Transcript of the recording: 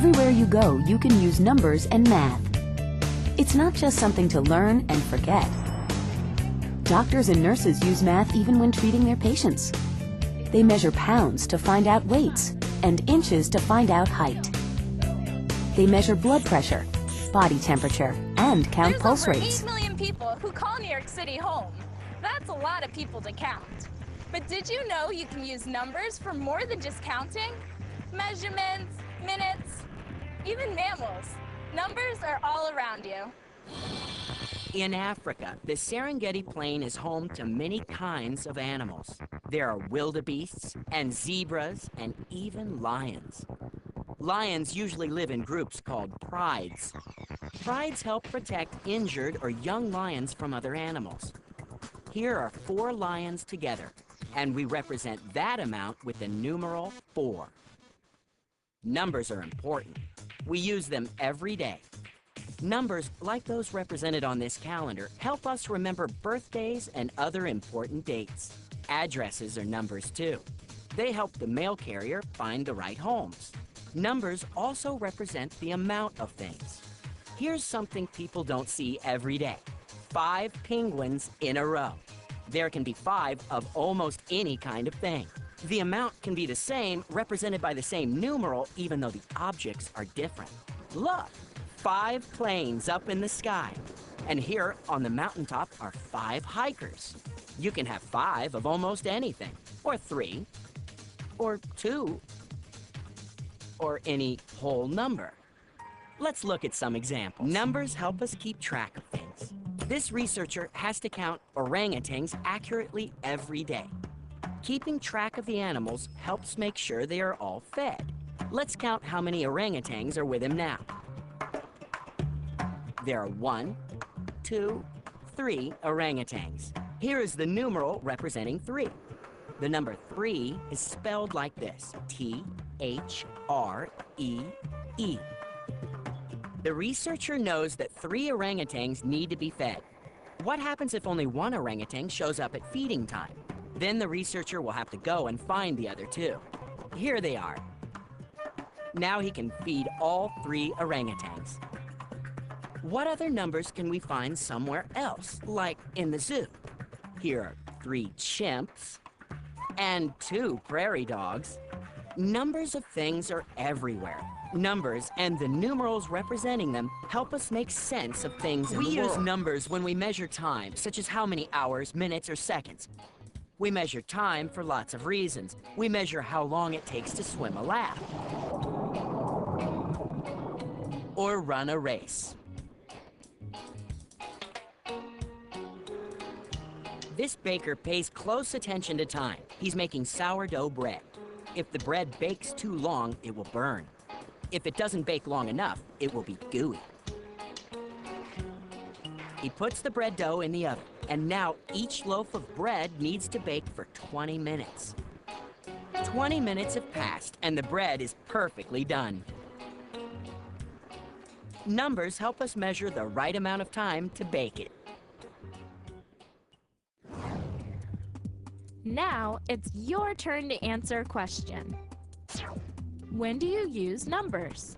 Everywhere you go, you can use numbers and math. It's not just something to learn and forget. Doctors and nurses use math even when treating their patients. They measure pounds to find out weights and inches to find out height. They measure blood pressure, body temperature, and count pulse rates. There's over 8 million people who call New York City home. That's a lot of people to count. But did you know you can use numbers for more than just counting? Measurements, minutes, even mammals. Numbers are all around you. In Africa, the Serengeti Plain is home to many kinds of animals. There are wildebeests and zebras and even lions. Lions usually live in groups called prides. Prides help protect injured or young lions from other animals. Here are 4 lions together, and we represent that amount with the numeral 4. Numbers are important. We use them every day. Numbers, like those represented on this calendar, help us remember birthdays and other important dates. Addresses are numbers too. They help the mail carrier find the right homes. Numbers also represent the amount of things. Here's something people don't see every day. 5 penguins in a row. There can be 5 of almost any kind of thing. The amount can be the same, represented by the same numeral, even though the objects are different. Look, 5 planes up in the sky. And here on the mountaintop are 5 hikers. You can have 5 of almost anything, or 3, or 2, or any whole number. Let's look at some examples. Numbers help us keep track of things. This researcher has to count orangutans accurately every day. Keeping track of the animals helps make sure they are all fed. Let's count how many orangutans are with him now. There are 1, 2, 3 orangutans. Here is the numeral representing 3. The number 3 is spelled like this, T-H-R-E-E. The researcher knows that 3 orangutans need to be fed. What happens if only 1 orangutan shows up at feeding time? Then the researcher will have to go and find the other 2. Here they are. Now he can feed all 3 orangutans. What other numbers can we find somewhere else, like in the zoo? Here are 3 chimps and 2 prairie dogs. Numbers of things are everywhere. Numbers and the numerals representing them help us make sense of things in the world. We use numbers when we measure time, such as how many hours, minutes, or seconds. We measure time for lots of reasons. We measure how long it takes to swim a lap or run a race. This baker pays close attention to time. He's making sourdough bread. If the bread bakes too long, it will burn. If it doesn't bake long enough, it will be gooey. He puts the bread dough in the oven, and now each loaf of bread needs to bake for 20 minutes. 20 minutes have passed, and the bread is perfectly done. Numbers help us measure the right amount of time to bake it. Now it's your turn to answer a question. When do you use numbers?